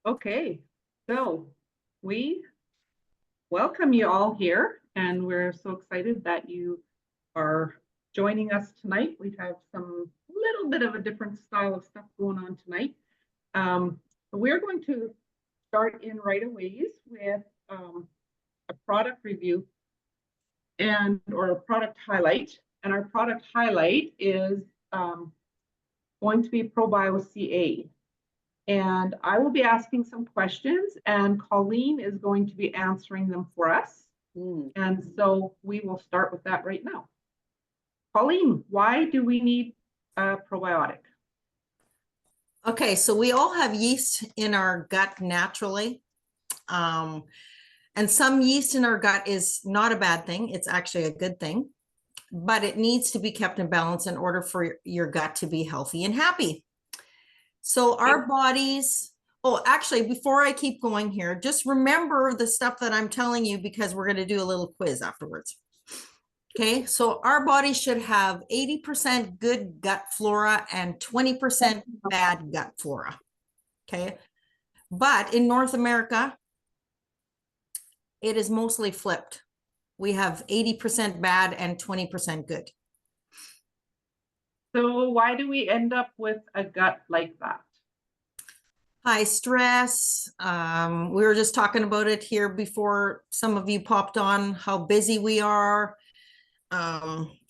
Okay, so we welcome you all here, and we're so excited that you are joining us tonight. We have some little bit of a different style of stuff going on tonight. But we're going to start in right away with a product review and or a product highlight. And our product highlight is going to be ProBio CA. And I will be asking some questions, and Colleen is going to be answering them for us. And so we will start with that right now. Colleen, why do we need a probiotic? Okay, so we all have yeast in our gut naturally. And some yeast in our gut is not a bad thing. It's actually a good thing, but it needs to be kept in balance in order for your gut to be healthy and happy. So our bodies, oh, actually, before I keep going here, just remember the stuff that I'm telling you because we're going to do a little quiz afterwards. Okay, so our body should have 80% good gut flora and 20% bad gut flora. Okay, but in North America, it is mostly flipped. We have 80% bad and 20% good. So why do we end up with a gut like that? High stress. We were just talking about it here before some of you popped on, how busy we are.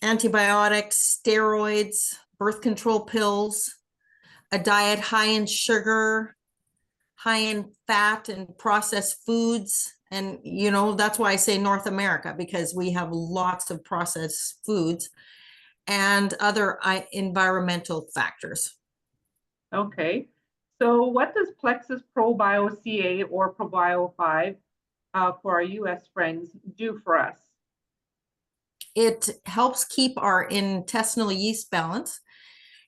Antibiotics, steroids, birth control pills, a diet high in sugar, high in fat and processed foods. And, you know, that's why I say North America, because we have lots of processed foods and other environmental factors. Okay, so what does Plexus ProBio CA or ProBio 5 for our US friends do for us? It helps keep our intestinal yeast balance.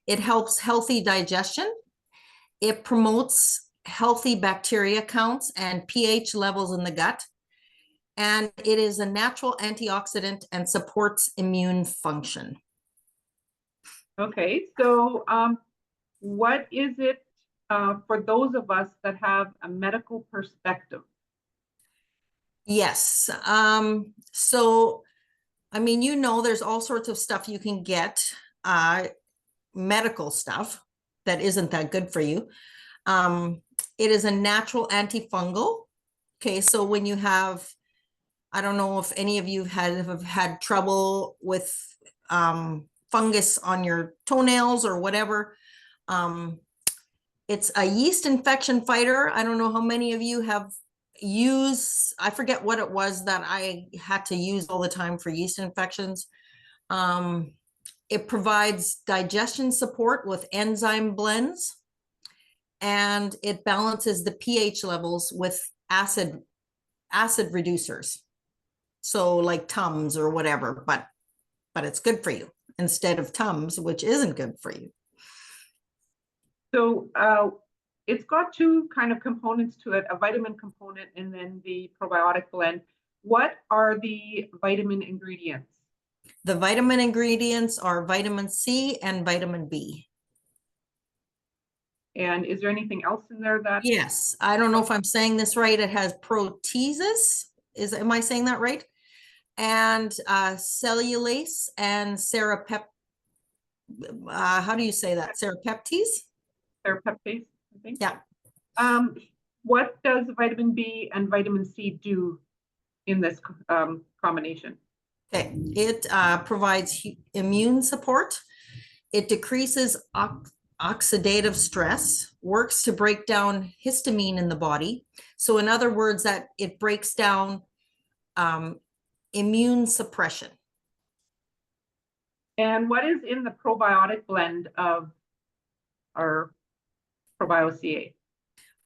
It helps healthy digestion. It promotes healthy bacteria counts and pH levels in the gut. And it is a natural antioxidant and supports immune function. Okay, so what is it for those of us that have a medical perspective? Yes. So, I mean, you know, there's all sorts of stuff you can get, medical stuff that isn't that good for you. It is a natural antifungal. Okay, so when you have, I don't know if any of you have had trouble with fungus on your toenails or whatever. It's a yeast infection fighter. I don't know how many of you have used, I forget what it was that I had to use all the time for yeast infections. It provides digestion support with enzyme blends, and it balances the pH levels with acid reducers. So like Tums or whatever, but it's good for you instead of Tums, which isn't good for you. So it's got two kind of components to it, a vitamin component and then the probiotic blend. What are the vitamin ingredients? The vitamin ingredients are vitamin C and vitamin B. And is there anything else in there that? Yes, I don't know if I'm saying this right. It has proteases. Am I saying that right? And cellulase and how do you say that? Serapeptase? Serapeptase, I think. Yeah. What does vitamin B and vitamin C do in this combination? Okay, it provides immune support. It decreases oxidative stress, works to break down histamine in the body. So in other words, that it breaks down immune suppression. And what is in the probiotic blend of our ProBio CA?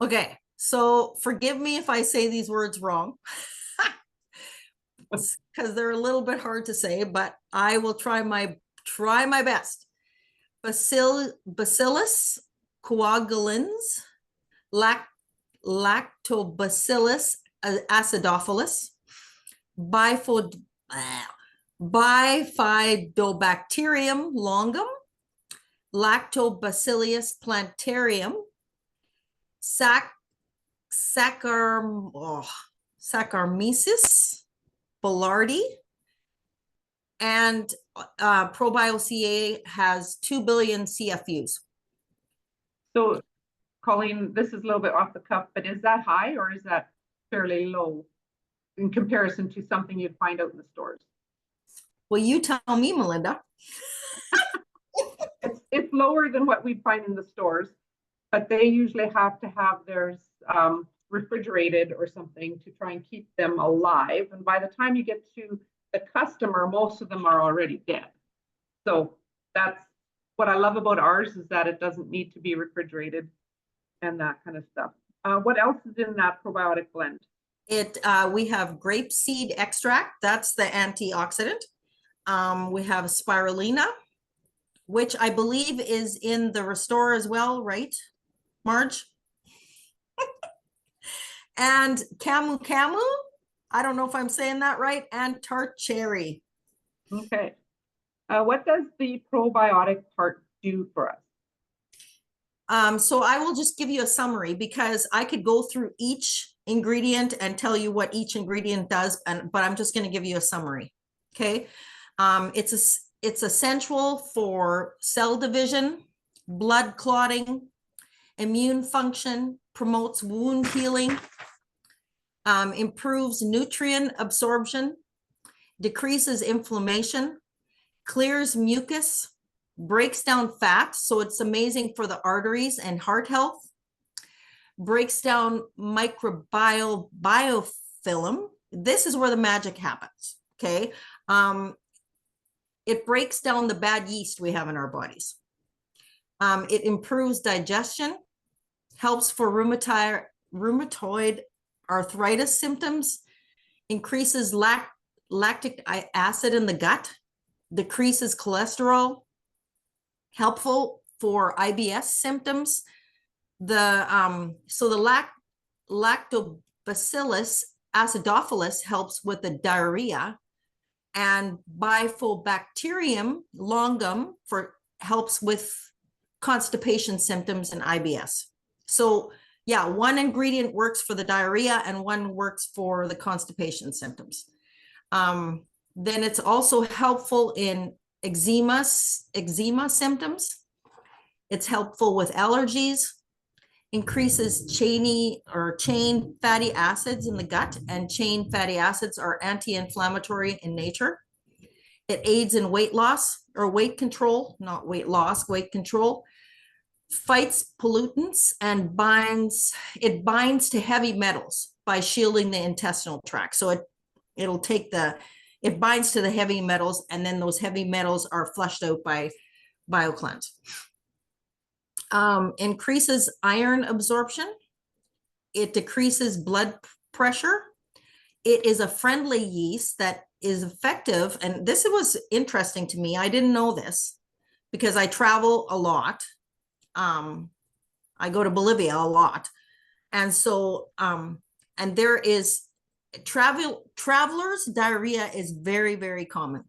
Okay, so forgive me if I say these words wrong, because they're a little bit hard to say, but I will try my best. Bacillus coagulans, Lactobacillus acidophilus, Bifidobacterium longum, Lactobacillus plantarum, Saccharomyces boulardii, and ProbioCA has 2 billion CFUs. So Colleen, this is a little bit off the cuff, but is that high or is that fairly low in comparison to something you'd find out in the stores? Well, you tell me, Melinda. It's lower than what we'd find in the stores, but they usually have to have theirs refrigerated or something to try and keep them alive. And by the time you get to the customer, most of them are already dead. So that's what I love about ours, is that it doesn't need to be refrigerated and that kind of stuff. What else is in that probiotic blend? We have grape seed extract. That's the antioxidant. We have spirulina, which I believe is in the Restore as well, right, Marge? And camu camu, I don't know if I'm saying that right, and tart cherry. Okay. What does the probiotic part do for us? So I will just give you a summary, because I could go through each ingredient and tell you what each ingredient does, but I'm just going to give you a summary. Okay. It's essential for cell division, blood clotting, immune function, promotes wound healing, improves nutrient absorption, decreases inflammation, clears mucus, breaks down fat. So it's amazing for the arteries and heart health, breaks down microbial biofilm. This is where the magic happens. Okay. It breaks down the bad yeast we have in our bodies. It improves digestion, helps for rheumatoid arthritis symptoms, increases lactic acid in the gut, decreases cholesterol, helpful for IBS symptoms. So the lactobacillus acidophilus helps with the diarrhea, and bifidobacterium longum helps with constipation symptoms and IBS. So yeah, one ingredient works for the diarrhea and one works for the constipation symptoms. Then it's also helpful in eczema symptoms. It's helpful with allergies, increases chain fatty acids in the gut, and chain fatty acids are anti-inflammatory in nature. It aids in weight loss or weight control, not weight loss, weight control, fights pollutants, and binds to heavy metals by shielding the intestinal tract. So it binds to the heavy metals, and then those heavy metals are flushed out by BioCleanse. Increases iron absorption. It decreases blood pressure. It is a friendly yeast that is effective. And this was interesting to me. I didn't know this because I travel a lot. I go to Bolivia a lot. And so, and there is travelers diarrhea is very, very common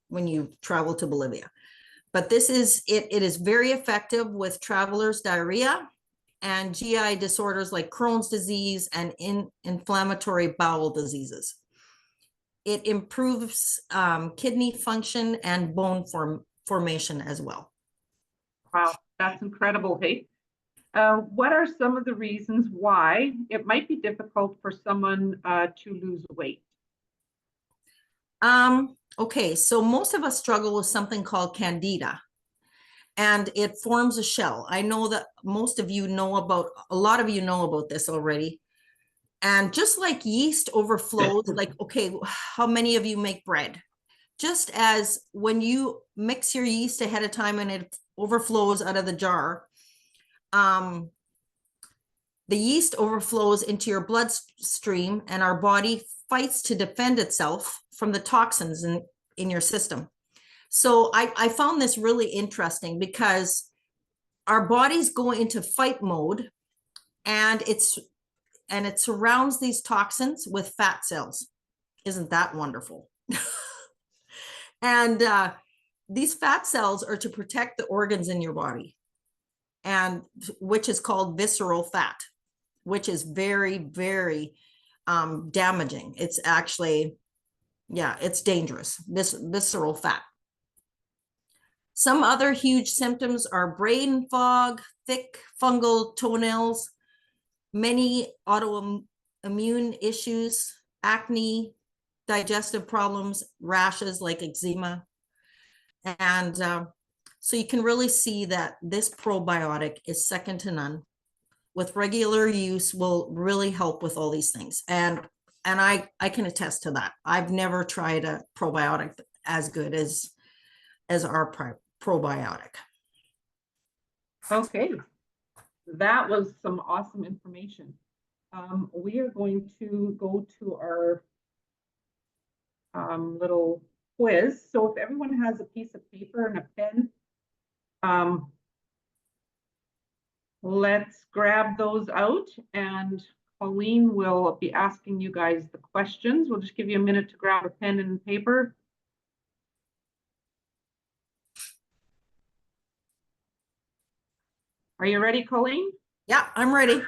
when you travel to Bolivia. But it is very effective with travelers diarrhea and GI disorders like Crohn's disease and inflammatory bowel diseases. It improves kidney function and bone formation as well. Wow, that's incredible, hey? What are some of the reasons why it might be difficult for someone to lose weight? Okay, so most of us struggle with something called candida, and it forms a shell. I know that a lot of you know about this already. And just like yeast overflows, like, okay, how many of you make bread? Just as when you mix your yeast ahead of time and it overflows out of the jar, the yeast overflows into your bloodstream, and our body fights to defend itself from the toxins in your system. So I found this really interesting because our bodies go into fight mode, and it surrounds these toxins with fat cells. Isn't that wonderful? And these fat cells are to protect the organs in your body, and which is called visceral fat. which is very, very damaging. It's actually, yeah, it's dangerous. This visceral fat. Some other huge symptoms are brain fog, thick fungal toenails, many autoimmune issues, acne, digestive problems, rashes like eczema. And so you can really see that this probiotic is second to none. With regular use will really help with all these things. And I can attest to that. I've never tried a probiotic as good as our probiotic. Okay, that was some awesome information. We are going to go to our little quiz. So if everyone has a piece of paper and a pen, let's grab those out, and Colleen will be asking you guys the questions. We'll just give you a minute to grab a pen and paper. Are you ready, Colleen? Yeah, I'm ready.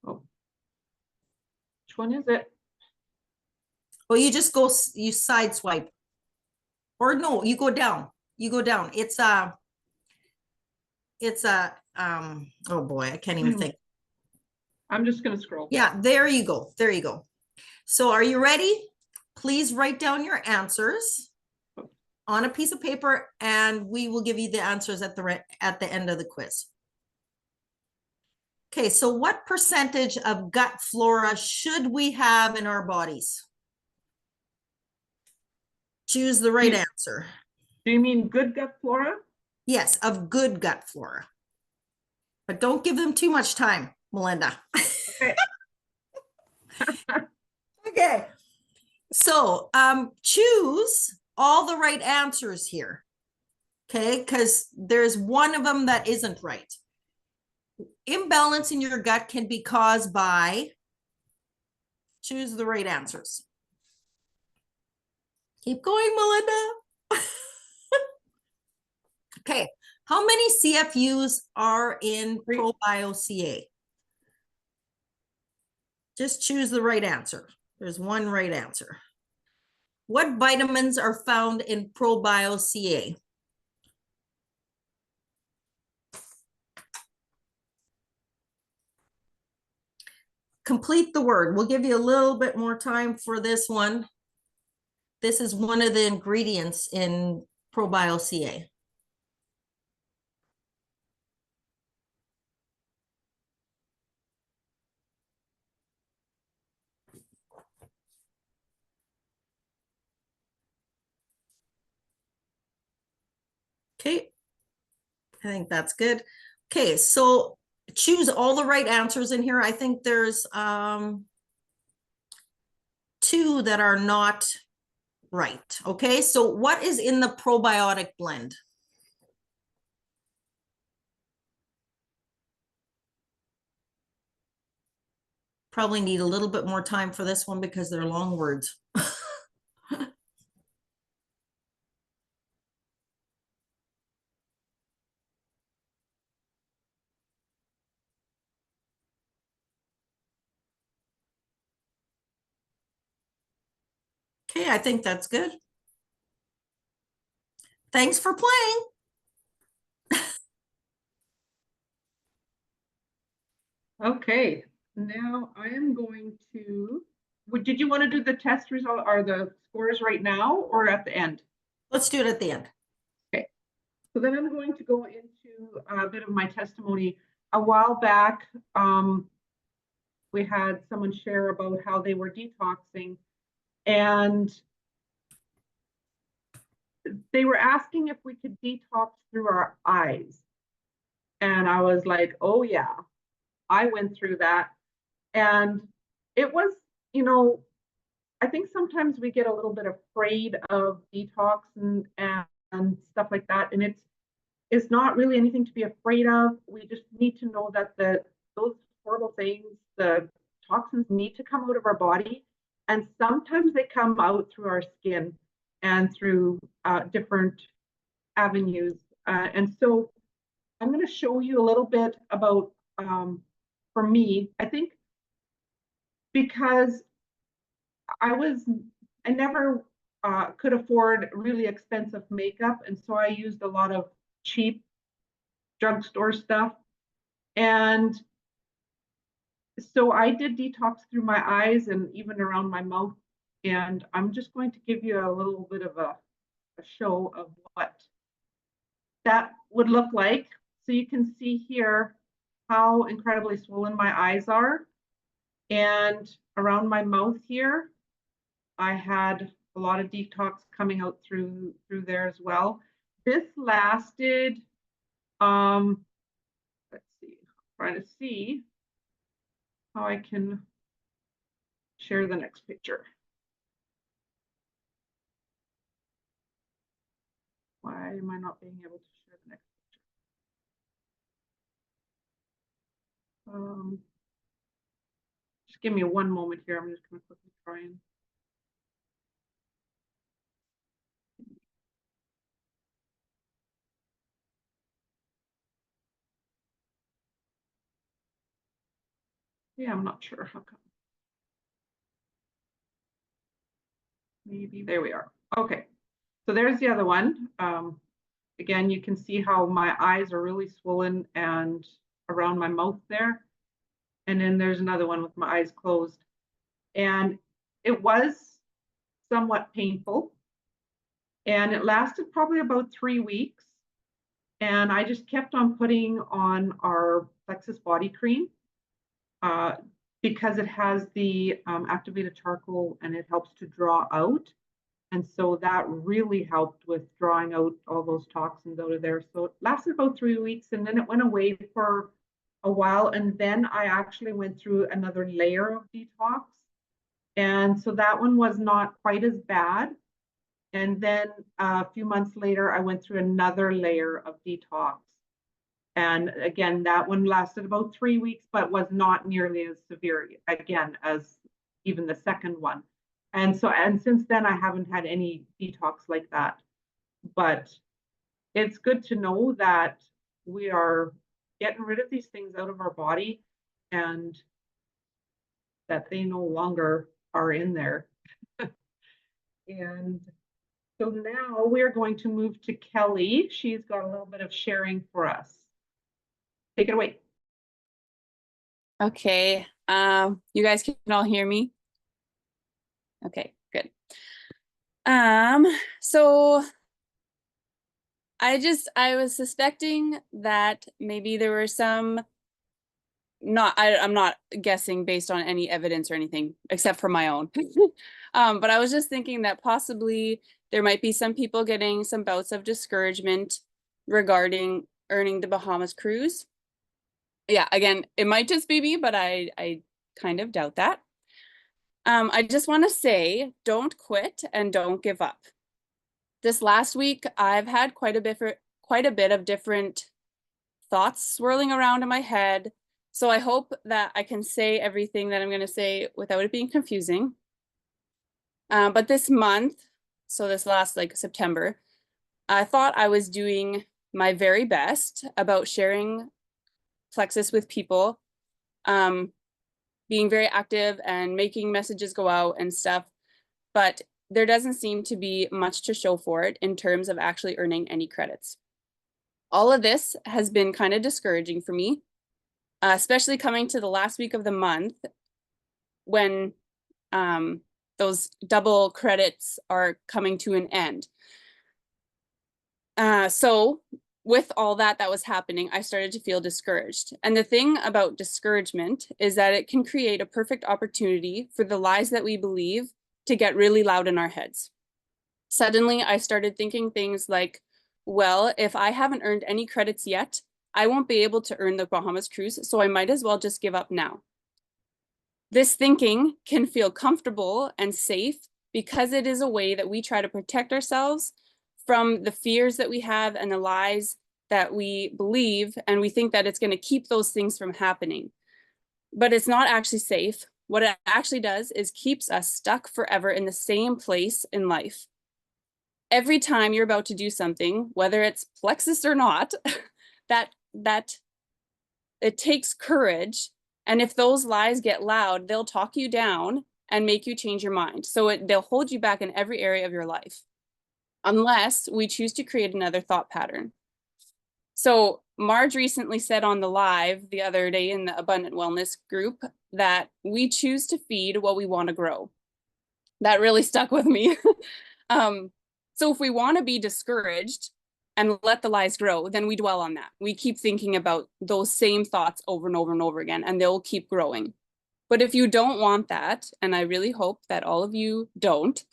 Oh. Which one is it? Well, you just go, you side swipe. Or no, you go down. You go down. It's a, oh boy, I can't even think. I'm just going to scroll. Yeah, there you go. There you go. So are you ready? Please write down your answers on a piece of paper, and we will give you the answers at the end of the quiz. Okay, so what percentage of gut flora should we have in our bodies? Choose the right answer. Do you mean good gut flora? Yes, of good gut flora. But don't give them too much time, Melinda. Okay. Okay. So choose all the right answers here. Okay, because there's one of them that isn't right. Imbalance in your gut can be caused by, choose the right answers. Keep going, Melinda. Okay, how many CFUs are in ProBioCA? Just choose the right answer. There's one right answer. What vitamins are found in ProBioCA? Complete the word. We'll give you a little bit more time for this one. This is one of the ingredients in ProBioCA. Okay, I think that's good. Okay, so choose all the right answers in here. I think there's two that are not right. Okay, so what is in the probiotic blend? Probably need a little bit more time for this one because they're long words. Okay, I think that's good. Thanks for playing. Okay, now I am going to, did you want to do the test result or the scores right now or at the end? Let's do it at the end. Okay, so then I'm going to go into a bit of my testimony. A while back, we had someone share about how they were detoxing, and they were asking if we could detox through our eyes. And I was like, oh yeah, I went through that. And it was, I think sometimes we get a little bit afraid of detox and stuff like that. And it's not really anything to be afraid of. We just need to know that those horrible things, the toxins need to come out of our body. And sometimes they come out through our skin and through different avenues. And so I'm going to show you a little bit about for me, I think because I never could afford really expensive makeup. And so I used a lot of cheap drugstore stuff. And so I did detox through my eyes and even around my mouth. And I'm just going to give you a little bit of a show of what that would look like. So you can see here how incredibly swollen my eyes are. And around my mouth here, I had a lot of detox coming out through there as well. This lasted, let's see, trying to see how I can share the next picture. Why am I not being able to share the next picture? Just give me one moment here. I'm just going to quickly try and. Yeah, I'm not sure how come. Maybe there we are. Okay, so there's the other one. Again, you can see how my eyes are really swollen and around my mouth there. And then there's another one with my eyes closed. And it was somewhat painful. And it lasted probably about 3 weeks. And I just kept on putting on our Plexus body cream because it has the activated charcoal and it helps to draw out. And so that really helped with drawing out all those toxins out of there. So it lasted about 3 weeks and then it went away for a while. And then I actually went through another layer of detox. And so that one was not quite as bad. And then a few months later, I went through another layer of detox. And again, that one lasted about 3 weeks, but was not nearly as severe, again, as even the second one. And so, and since then, I haven't had any detox like that. But it's good to know that we are getting rid of these things out of our body and that they no longer are in there. And so now we're going to move to Kelly. She's got a little bit of sharing for us. Take it away. Okay, you guys can all hear me? Okay, good. So I was suspecting that maybe there were some, I'm not guessing based on any evidence or anything, except for my own. But I was just thinking that possibly there might be some people getting some bouts of discouragement regarding earning the Bahamas cruise. Yeah, again, it might just be me, but I kind of doubt that. I just want to say, don't quit and don't give up. This last week, I've had quite a bit of different thoughts swirling around in my head. So I hope that I can say everything that I'm going to say without it being confusing. But this month, so this last like September, I thought I was doing my very best about sharing Plexus with people, being very active and making messages go out and stuff. But there doesn't seem to be much to show for it in terms of actually earning any credits. All of this has been kind of discouraging for me, especially coming to the last week of the month when those double credits are coming to an end. So with all that was happening, I started to feel discouraged. And the thing about discouragement is that it can create a perfect opportunity for the lies that we believe to get really loud in our heads. Suddenly, I started thinking things like, well, if I haven't earned any credits yet, I won't be able to earn the Bahamas cruise, so I might as well just give up now. This thinking can feel comfortable and safe because it is a way that we try to protect ourselves from the fears that we have and the lies that we believe, and we think that it's going to keep those things from happening. But it's not actually safe. What it actually does is keeps us stuck forever in the same place in life. Every time you're about to do something, whether it's Plexus or not, that it takes courage And if those lies get loud, they'll talk you down and make you change your mind. So they'll hold you back in every area of your life, unless we choose to create another thought pattern. So Marge recently said on the live the other day in the Abundant Wellness group that we choose to feed what we want to grow. That really stuck with me. So if we want to be discouraged and let the lies grow, then we dwell on that. We keep thinking about those same thoughts over and over and over again, and they'll keep growing. But if you don't want that, and I really hope that all of you don't,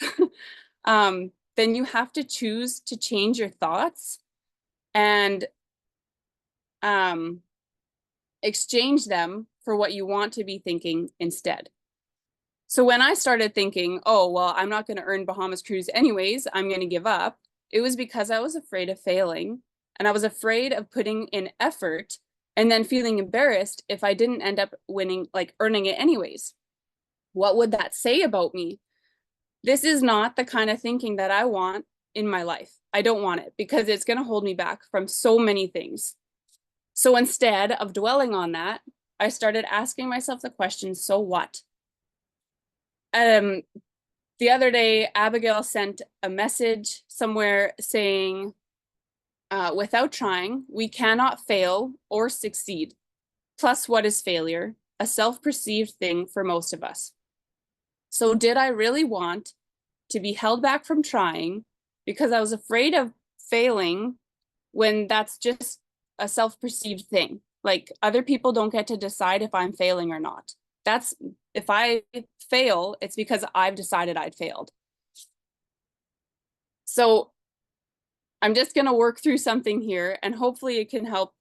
then you have to choose to change your thoughts and exchange them for what you want to be thinking instead. So when I started thinking, oh, well, I'm not going to earn Bahamas Cruise anyways, I'm going to give up, it was because I was afraid of failing, and I was afraid of putting in effort and then feeling embarrassed if I didn't end up winning, like earning it anyways. What would that say about me? This is not the kind of thinking that I want in my life. I don't want it because it's going to hold me back from so many things. So instead of dwelling on that, I started asking myself the question, so what? The other day, Abigail sent a message somewhere saying, without trying, we cannot fail or succeed. Plus, what is failure? A self-perceived thing for most of us. So did I really want to be held back from trying because I was afraid of failing when that's just a self-perceived thing? Like, other people don't get to decide if I'm failing or not. That's, if I fail, it's because I've decided I'd failed. So I'm just going to work through something here, and hopefully it can help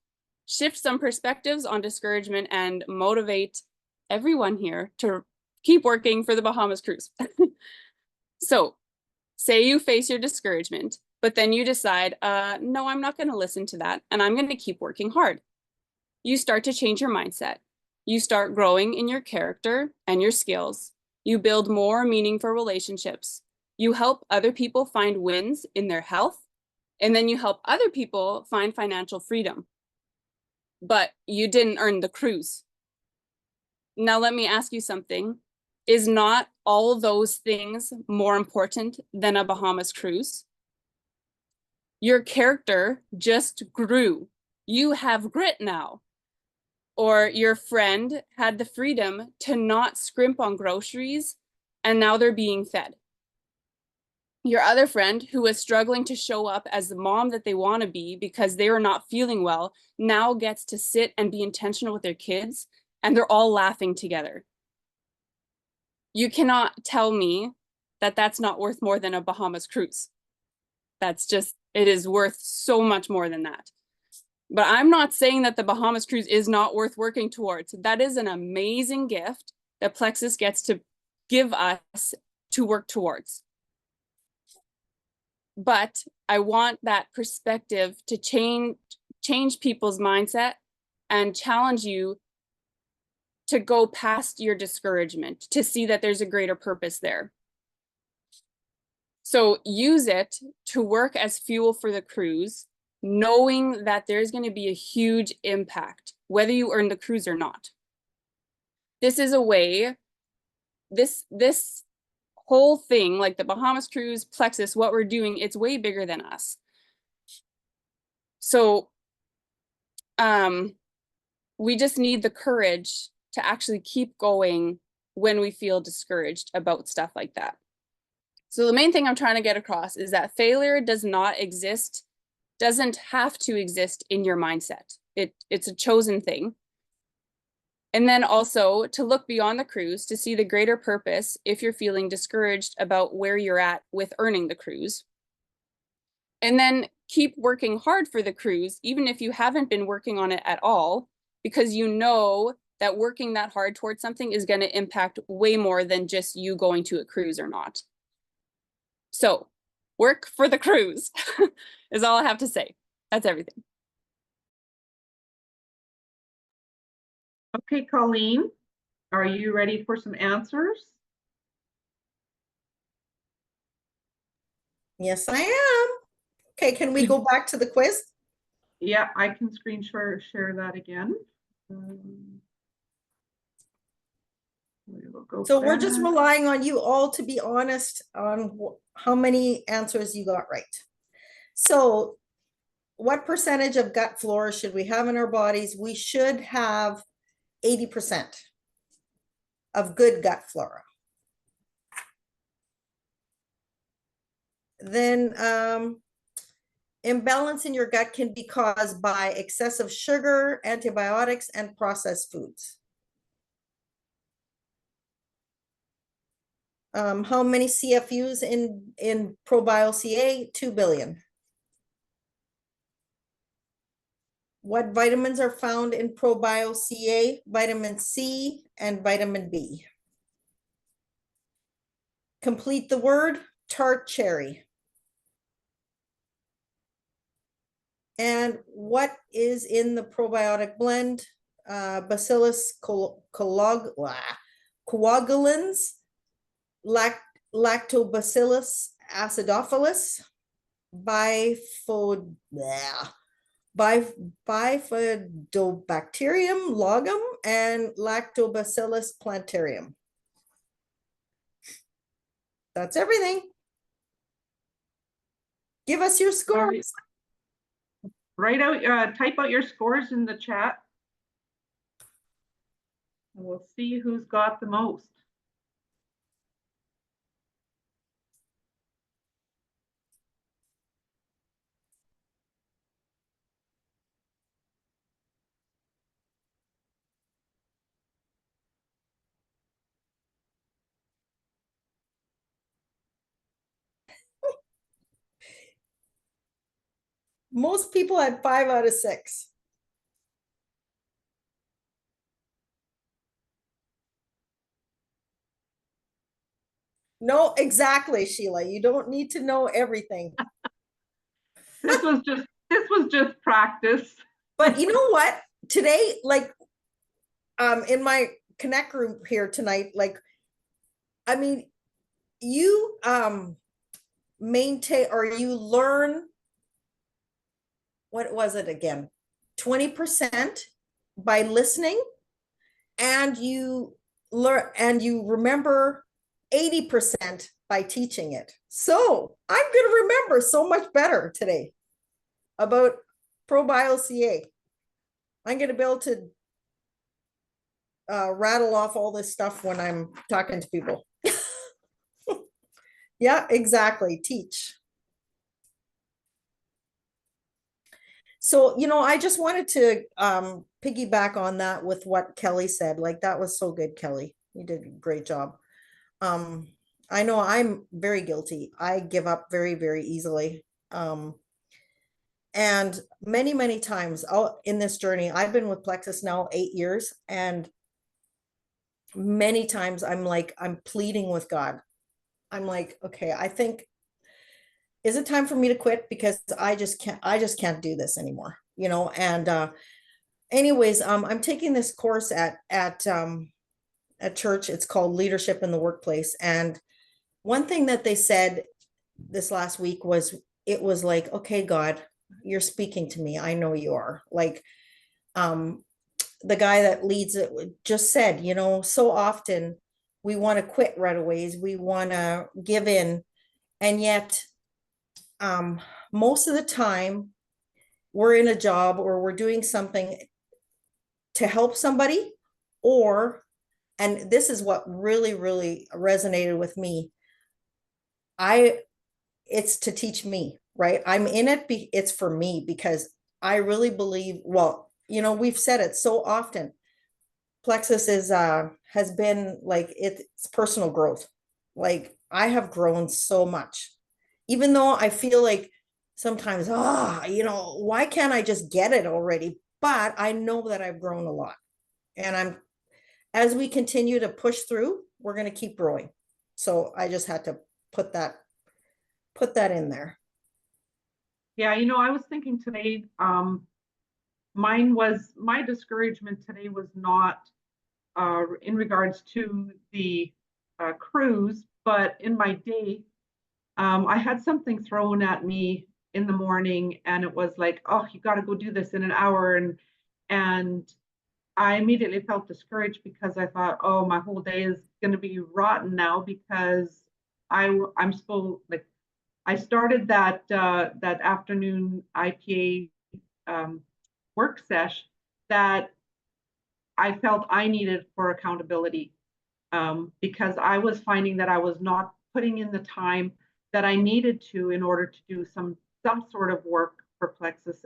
shift some perspectives on discouragement and motivate everyone here to keep working for the Bahamas Cruise. So say you face your discouragement, but then you decide, no, I'm not going to listen to that, and I'm going to keep working hard. You start to change your mindset. You start growing in your character and your skills. You build more meaningful relationships. You help other people find wins in their health, and then you help other people find financial freedom. But you didn't earn the cruise. Now let me ask you something. Is not all those things more important than a Bahamas cruise? Your character just grew. You have grit now. Or your friend had the freedom to not scrimp on groceries, and now they're being fed. Your other friend who was struggling to show up as the mom that they want to be because they were not feeling well now gets to sit and be intentional with their kids, and they're all laughing together. You cannot tell me that that's not worth more than a Bahamas cruise. That's just, it is worth so much more than that. But I'm not saying that the Bahamas cruise is not worth working towards. That is an amazing gift that Plexus gets to give us to work towards. But I want that perspective to change people's mindset and challenge you to go past your discouragement, to see that there's a greater purpose there. So use it to work as fuel for the cruise, knowing that there's going to be a huge impact, whether you earn the cruise or not. This is a way, this whole thing, like the Bahamas cruise, Plexus, what we're doing, it's way bigger than us. So we just need the courage to actually keep going when we feel discouraged about stuff like that. So the main thing I'm trying to get across is that failure does not exist, doesn't have to exist in your mindset. It's a chosen thing. And then also to look beyond the cruise to see the greater purpose if you're feeling discouraged about where you're at with earning the cruise. And then keep working hard for the cruise, even if you haven't been working on it at all, because you know that working that hard towards something is going to impact way more than just you going to a cruise or not. So work for the cruise is all I have to say. That's everything. Okay, Colleen, are you ready for some answers? Yes, I am. Okay, can we go back to the quiz? Yeah, I can screen share that again. We will go So we're just back. relying on you all to be honest on how many answers you got right. So what percentage of gut flora should we have in our bodies? We should have 80% of good gut flora. Then imbalance in your gut can be caused by excessive sugar, antibiotics, and processed foods. How many CFUs in ProBioCA? 2 billion. What vitamins are found in ProBioCA? Vitamin C and vitamin B. Complete the word, tart cherry. And what is in the probiotic blend? Bacillus coagulans, Lactobacillus acidophilus, Bifidobacterium logum, and Lactobacillus plantarum. That's everything. Give us your scores. Write out, type out your scores in the chat. And we'll see who's got the most. Most people had 5 out of 6. No, exactly, Sheila. You don't need to know everything. This was just practice. But you know what? Today, like, in my Connect group here tonight, like, I mean, you maintain or you learn, what was it again? 20% by listening, and you learn and you remember 80% by teaching it. So I'm going to remember so much better today about ProBioCA. I'm going to be able to rattle off all this stuff when I'm talking to people. Yeah, exactly. Teach. So, you know, I just wanted to piggyback on that with what Kelly said. Like, that was so good, Kelly. You did a great job. I know I'm very guilty. I give up very, very easily. And many, many times in this journey, I've been with Plexus now 8 years, and many times I'm like, I'm pleading with God. I'm like, okay, I think, is it time for me to quit? Because I just can't do this anymore, you know? And anyways, I'm taking this course at church. It's called Leadership in the Workplace. And one thing that they said this last week was, it was like, okay, God, you're speaking to me. I know you are. Like, the guy that leads it just said, you know, so often we want to quit right away. We want to give in. And yet, most of the time we're in a job or we're doing something to help somebody, and this is what really, really resonated with me. It's to teach me, right? I'm in it. It's for me, because I really believe, well, you know, we've said it so often. Plexus has been like, it's personal growth. Like, I have grown so much, even though I feel like sometimes, you know, why can't I just get it already? But I know that I've grown a lot, and as we continue to push through, we're going to keep growing. So I just had to put that in there. Yeah, you know, I was thinking today, my discouragement today was not in regards to the cruise, but in my day, I had something thrown at me in the morning, and it was like, oh, you got to go do this in an hour, and I immediately felt discouraged because I thought, oh, my whole day is going to be rotten now because I'm supposed like I started that afternoon IPA work sesh that I felt I needed for accountability because I was finding that I was not putting in the time that I needed to in order to do some sort of work for Plexus.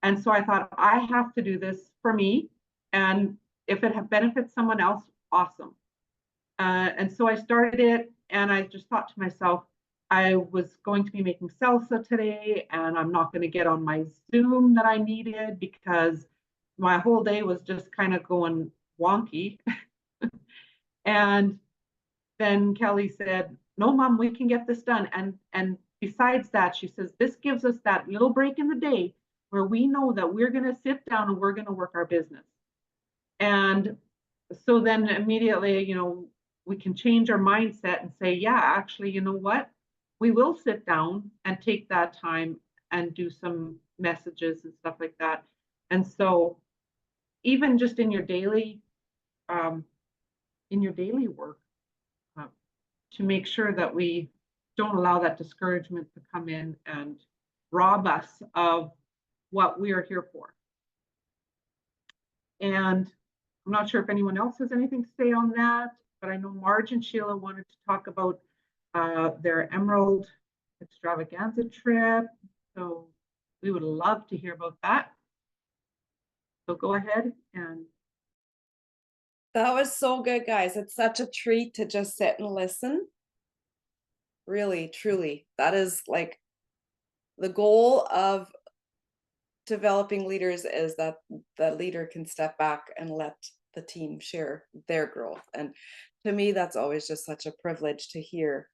And so I thought I have to do this for me. And if it benefits someone else, awesome. And so I started it and I just thought to myself, I was going to be making salsa today and I'm not going to get on my Zoom that I needed because my whole day was just kind of going wonky. And then Kelly said, no, Mom, we can get this done. And besides that, she says, this gives us that little break in the day where we know that we're going to sit down and we're going to work our business. And so then immediately, we can change our mindset and say, yeah, actually, you know what? We will sit down and take that time and do some messages and stuff like that. And so even just in your daily work, uh, to make sure that we don't allow that discouragement to come in and rob us of what we are here for. And I'm not sure if anyone else has anything to say on that, but I know Marge and Sheila wanted to talk about their Emerald extravaganza trip. So we would love to hear about that. So go ahead and. That was so good, guys. It's such a treat to just sit and listen. Really, truly. That is like the goal of developing leaders, is that the leader can step back and let the team share their growth. And to me, that's always just such a privilege to hear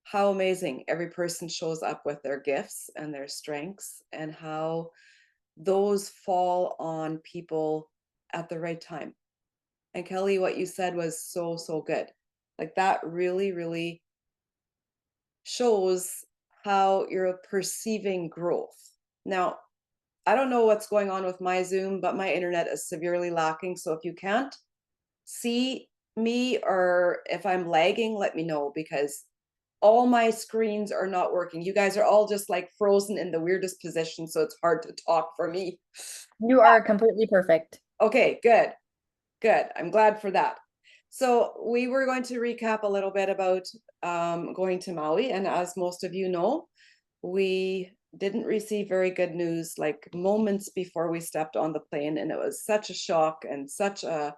how amazing every person shows up with their gifts and their strengths, and how those fall on people at the right time. And Kelly, what you said was so, so good. Like that really, really shows how you're perceiving growth. Now, I don't know what's going on with my Zoom, but my internet is severely lacking. So if you can't see me or if I'm lagging, let me know, because all my screens are not working. You guys are all just like frozen in the weirdest position. So it's hard to talk for me. You are completely perfect. Okay, good. Good. I'm glad for that. So we were going to recap a little bit about going to Maui. And as most of you know, we didn't receive very good news like moments before we stepped on the plane. And it was such a shock and such a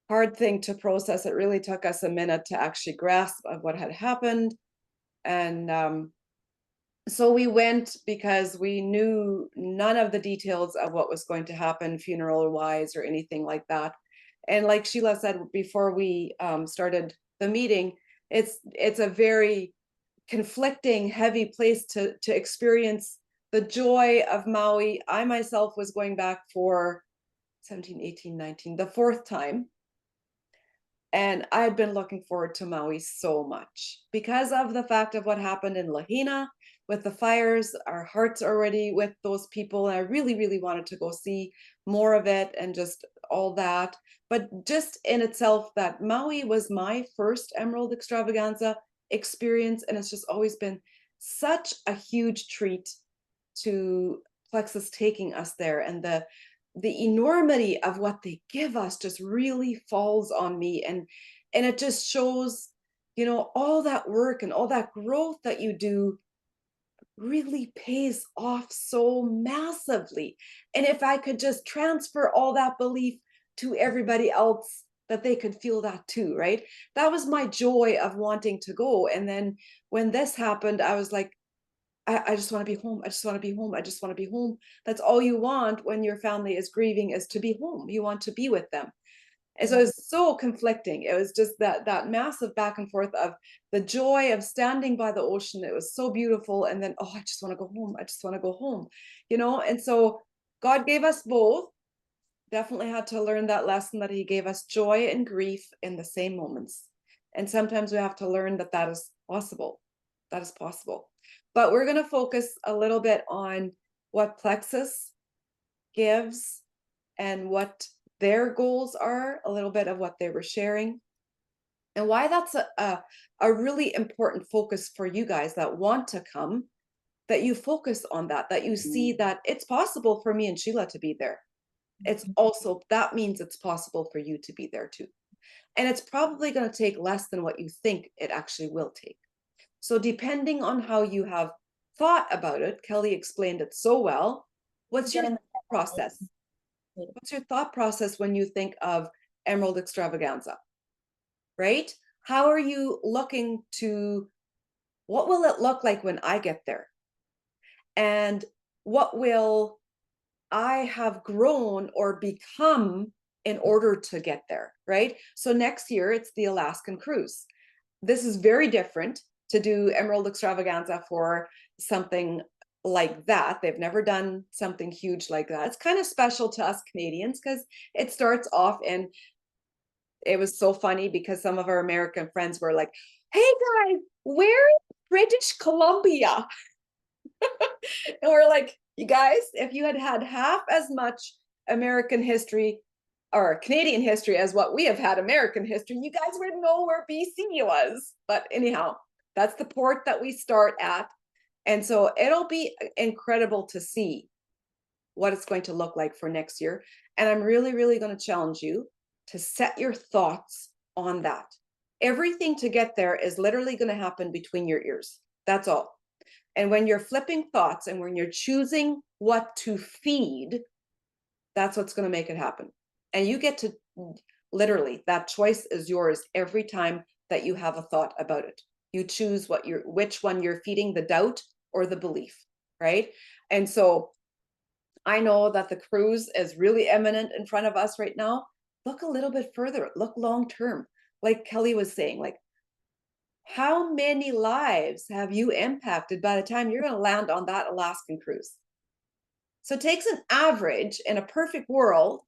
hard thing to process. It really took us a minute to actually grasp of what had happened. And so we went because we knew none of the details of what was going to happen funeral wise or anything like that. And like Sheila said before we started the meeting, it's a very conflicting, heavy place to experience the joy of Maui. I myself was going back for 17, 18, 19, the fourth time. And I had been looking forward to Maui so much because of the fact of what happened in Lahaina with the fires. Our hearts are already with those people. And I really, really wanted to go see more of it and just all that. But just in itself, that Maui was my first Emerald Extravaganza experience. And it's just always been such a huge treat to Plexus taking us there. And the enormity of what they give us just really falls on me, and it just shows, all that work and all that growth that you do really pays off so massively. And if I could just transfer all that belief to everybody else, that they could feel that too, right? That was my joy of wanting to go. And then when this happened, I was like, I just want to be home. I just want to be home. I just want to be home. That's all you want when your family is grieving, is to be home. You want to be with them. And so it was so conflicting. It was just that massive back and forth of the joy of standing by the ocean. It was so beautiful. And then, oh, I just want to go home. I just want to go home, And so God gave us both. Definitely had to learn that lesson, that he gave us joy and grief in the same moments. And sometimes we have to learn that that is possible. That is possible. But we're going to focus a little bit on what Plexus gives and what their goals are, a little bit of what they were sharing, and why that's a really important focus for you guys that want to come, that you focus on that, that you see that it's possible for me and Sheila to be there. It's also, that means it's possible for you to be there too. And it's probably going to take less than what you think it actually will take. So depending on how you have thought about it, Kelly explained it so well. What's your process? What's your thought process when you think of Emerald Extravaganza, right? How are you looking to, what will it look like when I get there? And what will I have grown or become in order to get there, right? So next year, it's the Alaskan cruise. This is very different to do Emerald Extravaganza for something like that. They've never done something huge like that. It's kind of special to us Canadians because it starts off, and it was so funny because some of our American friends were like, hey guys, where is British Columbia? And we're like, you guys, if you had had half as much American history or Canadian history as what we have had American history, you guys would know where BC was. But anyhow, that's the port that we start at. And so it'll be incredible to see what it's going to look like for next year. And I'm really, really going to challenge you to set your thoughts on that. Everything to get there is literally going to happen between your ears. That's all. And when you're flipping thoughts and when you're choosing what to feed, that's what's going to make it happen. And you get to literally, that choice is yours every time that you have a thought about it. You choose which one you're feeding, the doubt or the belief, right? And so I know that the cruise is really imminent in front of us right now. Look a little bit further, look long term. Like Kelly was saying, like, how many lives have you impacted by the time you're going to land on that Alaskan cruise? So it takes an average, in a perfect world,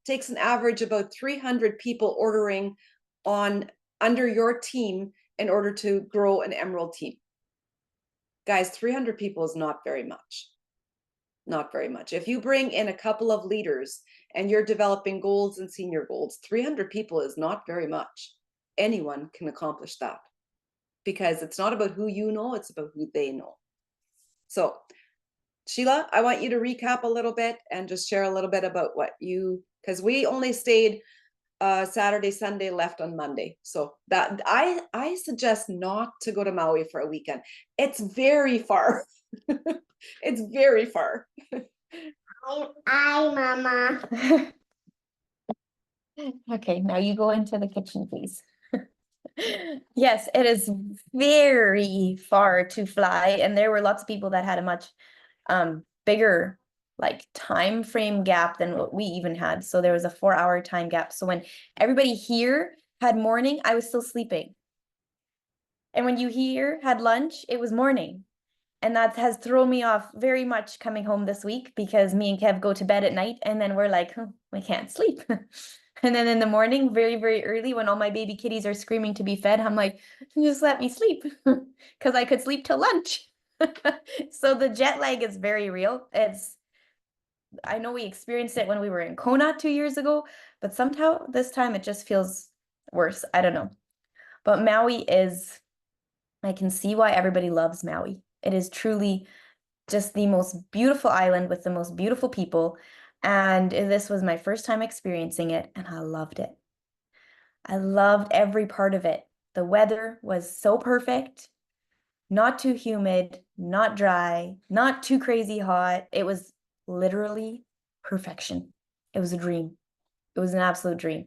takes an average about 300 people ordering on under your team in order to grow an Emerald team. Guys, 300 people is not very much. Not very much. If you bring in a couple of leaders and you're developing goals and senior goals, 300 people is not very much. Anyone can accomplish that, because it's not about who you know, it's about who they know. So Sheila, I want you to recap a little bit and just share a little bit about what you, because we only stayed Saturday, Sunday, left on Monday. So that I suggest not to go to Maui for a weekend. It's very far. It's very far. Hi, Mama. Okay, now you go into the kitchen, please. Yes, it is very far to fly, and there were lots of people that had a much bigger like time frame gap than what we even had. So there was a 4-hour time gap. So when everybody here had morning, I was still sleeping. And when you here had lunch, it was morning. And that has thrown me off very much coming home this week, because me and Kev go to bed at night and then we're like, we can't sleep. And then in the morning, very, very early, when all my baby kitties are screaming to be fed, I'm like, just let me sleep, because I could sleep till lunch. So the jet lag is very real. I know we experienced it when we were in Kona 2 years ago, but somehow this time it just feels worse. I don't know. But Maui is, I can see why everybody loves Maui. It is truly just the most beautiful island with the most beautiful people. And this was my first time experiencing it, and I loved it. I loved every part of it. The weather was so perfect, not too humid, not dry, not too crazy hot. It was literally perfection. It was a dream. It was an absolute dream.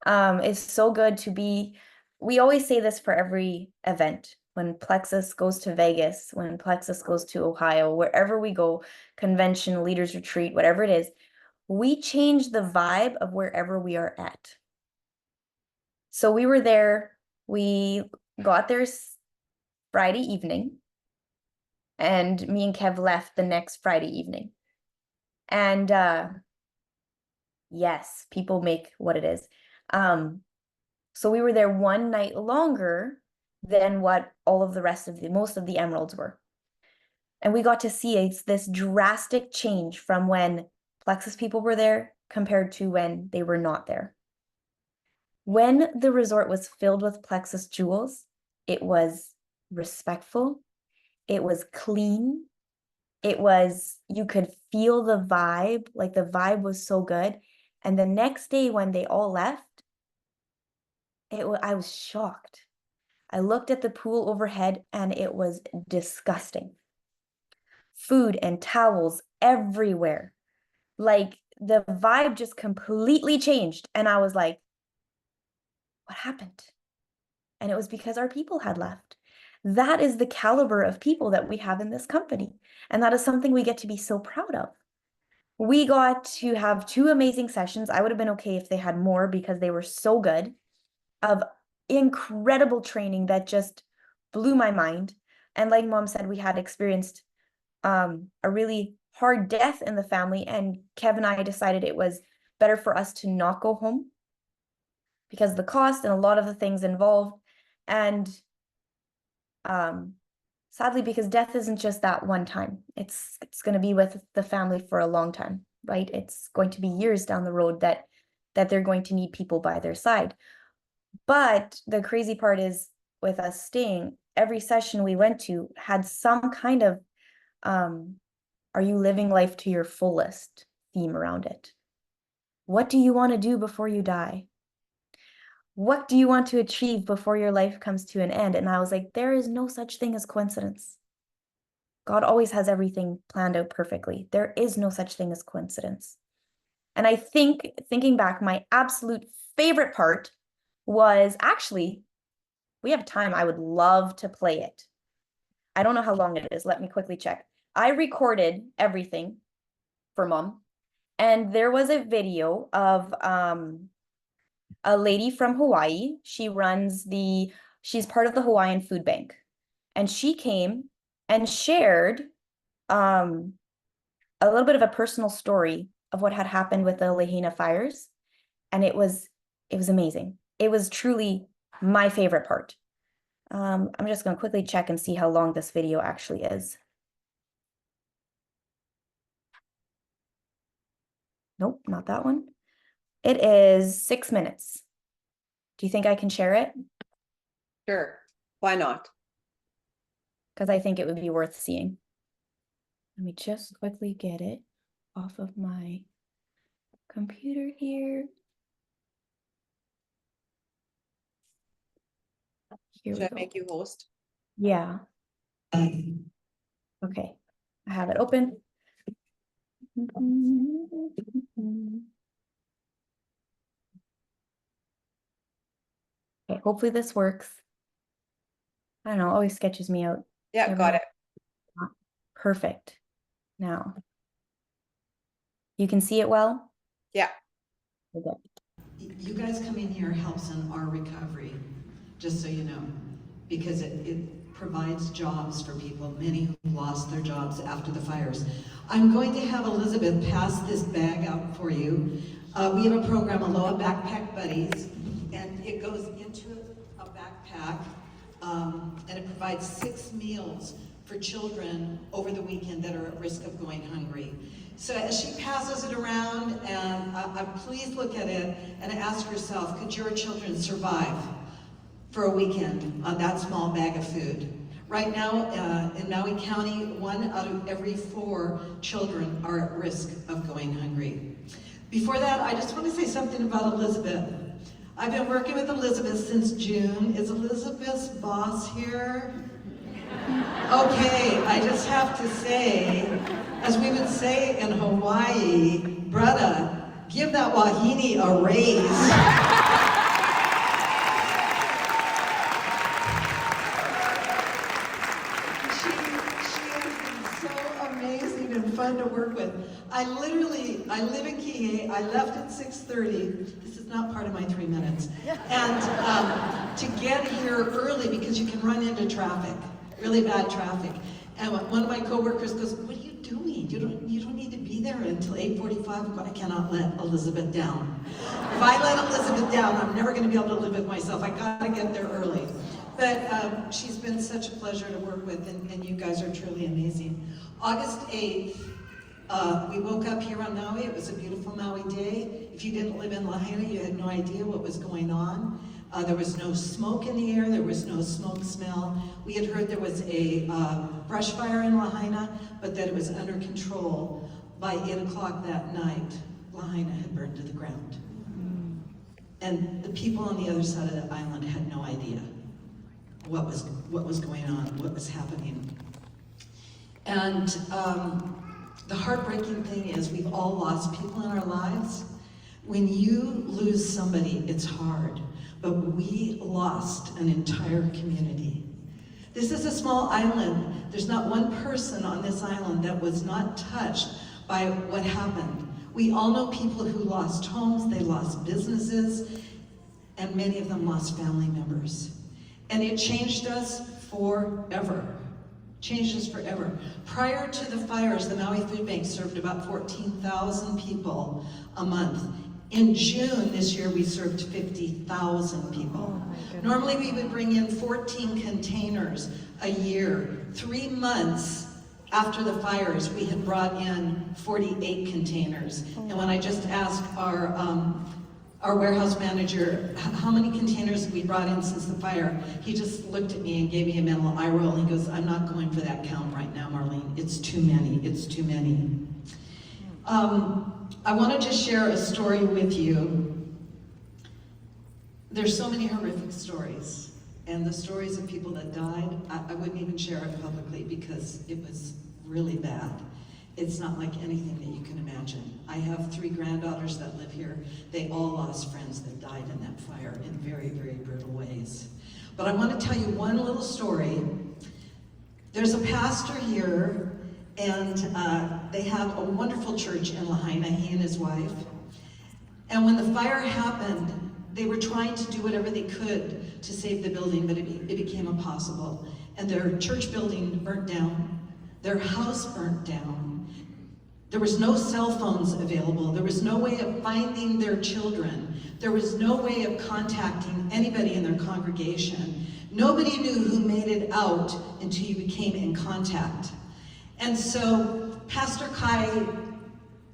It's so good to be, we always say this for every event. When Plexus goes to Vegas, when Plexus goes to Ohio, wherever we go, convention, leaders retreat, whatever it is, we change the vibe of wherever we are at. So we were there, we got there Friday evening, and me and Kev left the next Friday evening. And yes, people make what it is. So we were there one night longer than what all of the rest of most of the emeralds were. And we got to see this drastic change from when Plexus people were there compared to when they were not there. When the resort was filled with Plexus jewels, it was respectful, it was clean, you could feel the vibe, like the vibe was so good. And the next day when they all left, I was shocked. I looked at the pool overhead and it was disgusting. Food and towels everywhere. Like the vibe just completely changed. And I was like, what happened? And it was because our people had left. That is the caliber of people that we have in this company. And that is something we get to be so proud of. We got to have 2 amazing sessions. I would have been okay if they had more because they were so good, of incredible training that just blew my mind. And like Mom said, we had experienced a really hard death in the family, and Kev and I decided it was better for us to not go home because of the cost and a lot of the things involved. And sadly, because death isn't just that one time, it's going to be with the family for a long time, right? It's going to be years down the road that they're going to need people by their side. But the crazy part is, with us staying, every session we went to had some kind of are you living life to your fullest theme around it. What do you want to do before you die? What do you want to achieve before your life comes to an end? And I was like, there is no such thing as coincidence. God always has everything planned out perfectly. There is no such thing as coincidence. And I think, thinking back, my absolute favorite part was actually, we have time, I would love to play it. I don't know how long it is. Let me quickly check. I recorded everything for Mom. And there was a video of a lady from Hawaii. She's part of the Hawaiian Food Bank. And she came and shared a little bit of a personal story of what had happened with the Lahaina fires. And it was amazing. It was truly my favorite part. I'm just going to quickly check and see how long this video actually is. Nope, not that one. It is 6 minutes. Do you think I can share it? Sure. Why not? Because I think it would be worth seeing. Let me just quickly get it off of my computer here. Here Should we I go. make you host? Yeah. Okay, I have it open. Okay, hopefully this works. I don't know, it always sketches me out. Yeah, Never got know. it. Perfect. Now, you can see it well? Yeah. Okay. You guys coming here helps in our recovery, just so you know, because it provides jobs for people, many who lost their jobs after the fires. I'm going to have Elizabeth pass this bag out for you. We have a program, Aloha Backpack Buddies, and it goes into a backpack, and it provides 6 meals for children over the weekend that are at risk of going hungry. So as she passes it around, and please look at it and ask yourself, could your children survive for a weekend on that small bag of food? Right now, in Maui County, 1 out of every 4 children are at risk of going hungry. Before that, I just want to say something about Elizabeth. I've been working with Elizabeth since June. Is Elizabeth's boss here? Okay, I just have to say, as we would say in Hawaii, brother, give that wahine a raise. Fun to work with. I live in Kihei. I left at 6:30. This is not part of my 3 minutes. And to get here early because you can run into traffic, really bad traffic. And one of my coworkers goes, "What are you doing? You don't need to be there until 8:45." I cannot let Elizabeth down. If I let Elizabeth down, I'm never going to be able to live with myself. I gotta get there early. But she's been such a pleasure to work with, and you guys are truly amazing. August 8th, We woke up here on Maui. It was a beautiful Maui day. If you didn't live in Lahaina, you had no idea what was going on. There was no smoke in the air. There was no smoke smell. We had heard there was a brush fire in Lahaina, but that it was under control. By 8 o'clock that night, Lahaina had burned to the ground. And the people on the other side of the island had no idea what was going on, what was happening. And the heartbreaking thing is we've all lost people in our lives. When you lose somebody, it's hard, but we lost an entire community. This is a small island. There's not one person on this island that was not touched by what happened. We all know people who lost homes, they lost businesses, and many of them lost family members. And it changed us forever. Changed us forever. Prior to the fires, the Maui Food Bank served about 14,000 people a month. In June this year, we served 50,000 people. Normally, we would bring in 14 containers a year. 3 months after the fires, we had brought in 48 containers. And when I just asked our warehouse manager how many containers we brought in since the fire, he just looked at me and gave me a mental eye roll. He goes, "I'm not going for that count right now, Marlene. It's too many. It's too many." I want to just share a story with you. There's so many horrific stories, and the stories of people that died, I wouldn't even share it publicly because it was really bad. It's not like anything that you can imagine. I have 3 granddaughters that live here. They all lost friends that died in that fire in very, very brutal ways. But I want to tell you one little story. There's a pastor here, and they have a wonderful church in Lahaina, he and his wife. And when the fire happened, they were trying to do whatever they could to save the building, but it became impossible. And their church building burnt down. Their house burnt down. There was no cell phones available. There was no way of finding their children. There was no way of contacting anybody in their congregation. Nobody knew who made it out until you became in contact. And so Pastor Kai,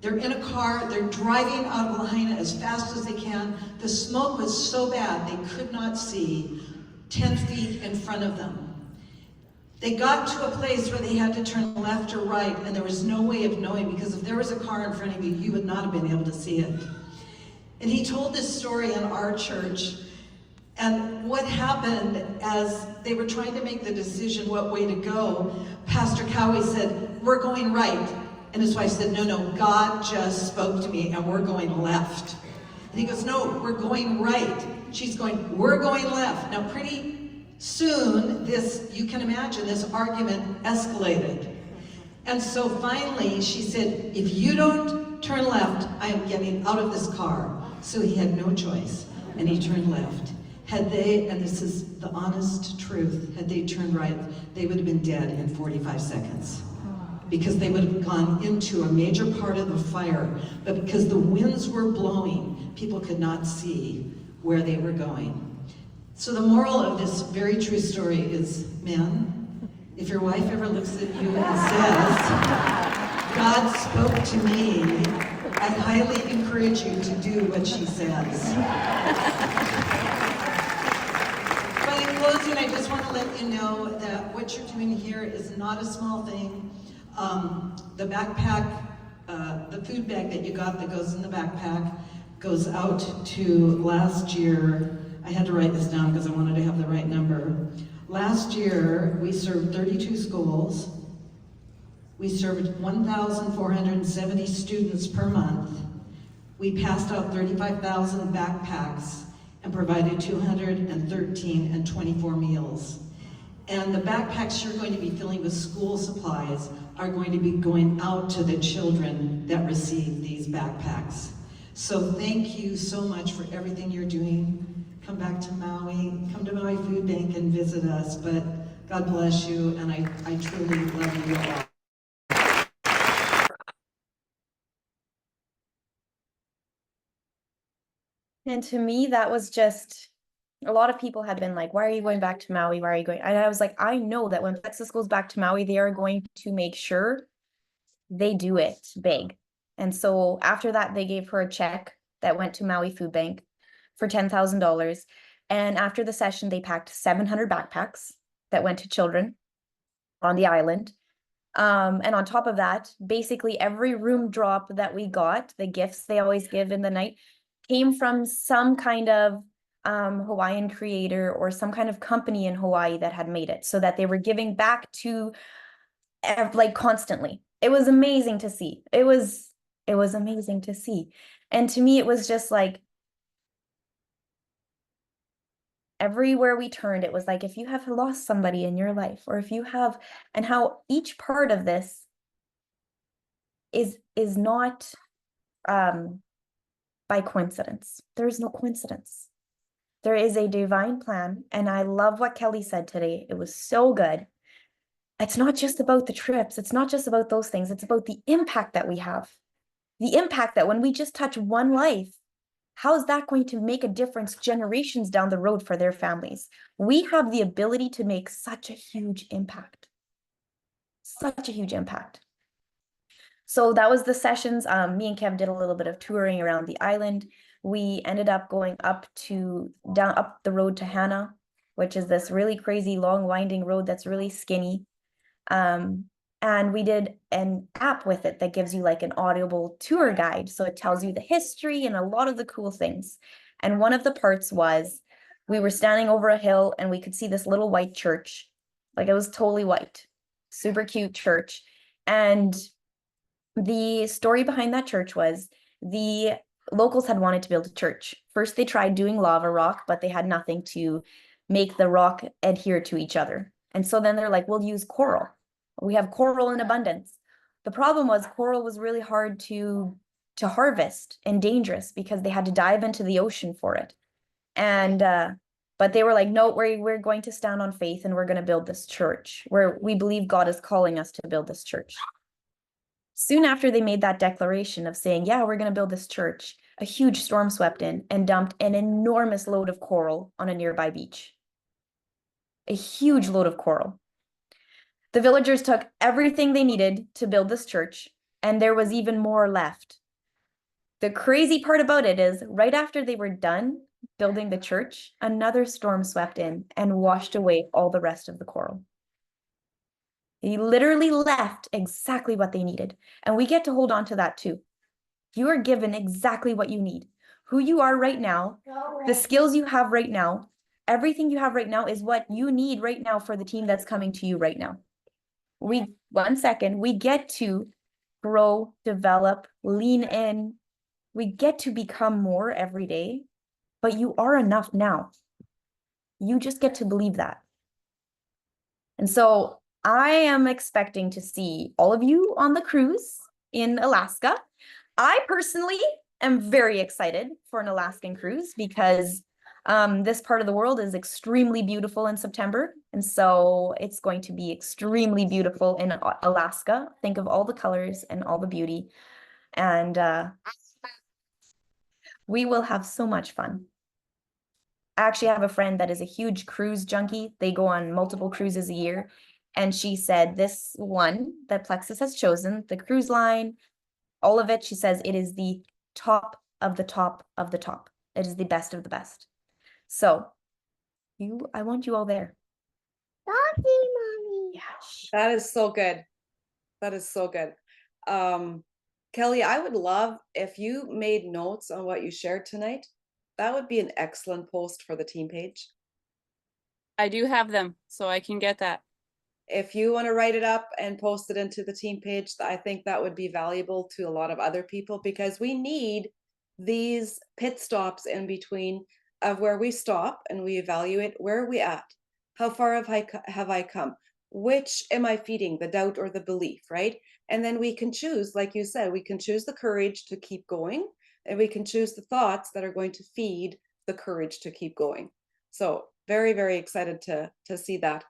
they're in a car, they're driving out of Lahaina as fast as they can. The smoke was so bad they could not see 10 feet in front of them. They got to a place where they had to turn left or right, and there was no way of knowing, because if there was a car in front of you, you would not have been able to see it. And he told this story in our church, and what happened as they were trying to make the decision what way to go, Pastor Cowie said, "We're going right." And his wife said, "No, God just spoke to me, and we're going left." And he goes, "No, we're going right." She's going, "We're going left." Now, pretty soon, you can imagine, this argument escalated. And so finally, she said, "If you don't turn left, I am getting out of this car." So he had no choice, and he turned left. Had they, and this is the honest truth, had they turned right, they would have been dead in 45 seconds. Because they would have gone into a major part of the fire, but because the winds were blowing, people could not see where they were going. So the moral of this very true story is, men, if your wife ever looks at you and says, "God spoke to me," I highly encourage you to do what she says. But in closing, I just want to let you know that what you're doing here is not a small thing. The backpack, the food bag that you got that goes in the backpack goes out to last year. I had to write this down because I wanted to have the right number. Last year, we served 32 schools. We served 1,470 students per month. We passed out 35,000 backpacks and provided 213 and 24 meals. And the backpacks you're going to be filling with school supplies are going to be going out to the children that receive these backpacks. So thank you so much for everything you're doing. Come back to Maui, come to Maui Food Bank and visit us, but God bless you, and I truly love you all. And to me, that was just, a lot of people had been like, "Why are you going back to Maui? Why are you going?" And I was like, I know that when Plexus goes back to Maui, they are going to make sure they do it big. And so after that, they gave her a check that went to Maui Food Bank for $10,000. And after the session, they packed 700 backpacks that went to children on the island. And on top of that, basically every room drop that we got, the gifts they always give in the night, came from some kind of Hawaiian creator or some kind of company in Hawaii that had made it, so that they were giving back to like constantly. It was amazing to see. It was amazing to see. And to me, it was just like everywhere we turned, it was like, if you have lost somebody in your life, or if you have, and how each part of this is not by coincidence. There's no coincidence. There is a divine plan. And I love what Kelly said today. It was so good. It's not just about the trips. It's not just about those things. It's about the impact that we have. The impact that when we just touch one life, how is that going to make a difference generations down the road for their families? We have the ability to make such a huge impact. Such a huge impact. So that was the sessions. Me and Kev did a little bit of touring around the island. We ended up going up the road to Hana, which is this really crazy long winding road that's really skinny. And we did an app with it that gives you like an audible tour guide. So it tells you the history and a lot of the cool things. And one of the parts was we were standing over a hill and we could see this little white church. Like it was totally white, super cute church. And the story behind that church was the locals had wanted to build a church. First, they tried doing lava rock, but they had nothing to make the rock adhere to each other. And so then they're like, we'll use coral. We have coral in abundance. The problem was coral was really hard to harvest and dangerous because they had to dive into the ocean for it. And but they were like, no, we're going to stand on faith and we're going to build this church where we believe God is calling us to build this church. Soon after they made that declaration of saying, yeah, we're going to build this church, a huge storm swept in and dumped an enormous load of coral on a nearby beach. A huge load of coral. The villagers took everything they needed to build this church, and there was even more left. The crazy part about it is, right after they were done building the church, another storm swept in and washed away all the rest of the coral. They literally left exactly what they needed. And we get to hold on to that too. You are given exactly what you need. Who you are right now, the skills you have right now, everything you have right now is what you need right now for the team that's coming to you right now. We get to grow, develop, lean in. We get to become more every day, but you are enough now. You just get to believe that. And so I am expecting to see all of you on the cruise in Alaska. I personally am very excited for an Alaskan cruise because this part of the world is extremely beautiful in September. And so it's going to be extremely beautiful in Alaska. Think of all the colors and all the beauty. And we will have so much fun. I actually have a friend that is a huge cruise junkie. They go on multiple cruises a year. And she said this one that Plexus has chosen, the cruise line, all of it, she says it is the top of the top of the top. It is the best of the best. So I want you all there. Mommy. Yeah. That is so good. That is so good. Kelly, I would love if you made notes on what you shared tonight. That would be an excellent post for the team page. I do have them, so I can get that. If you want to write it up and post it into the team page, I think that would be valuable to a lot of other people, because we need these pit stops in between of where we stop and we evaluate, where are we at? How far have I come? Which am I feeding, the doubt or the belief, right? And then we can choose, like you said, we can choose the courage to keep going, and we can choose the thoughts that are going to feed the courage to keep going. So very, very excited to see that.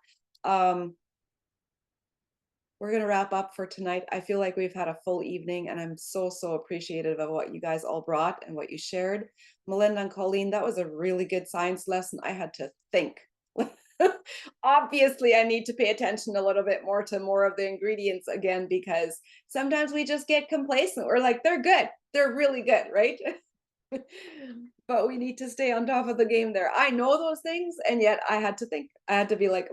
We're going to wrap up for tonight. I feel like we've had a full evening, and I'm so appreciative of what you guys all brought and what you shared. Melinda and Colleen, that was a really good science lesson. I had to think. Obviously, I need to pay attention a little bit more to more of the ingredients again, because sometimes we just get complacent. We're like, they're good, they're really good, right? But we need to stay on top of the game there. I know those things, and yet I had to be like,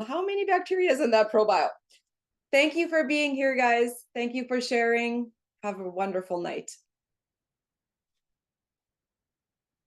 how many bacteria is in that probiotic? Thank you for being here, guys. Thank you for sharing. Have a wonderful night.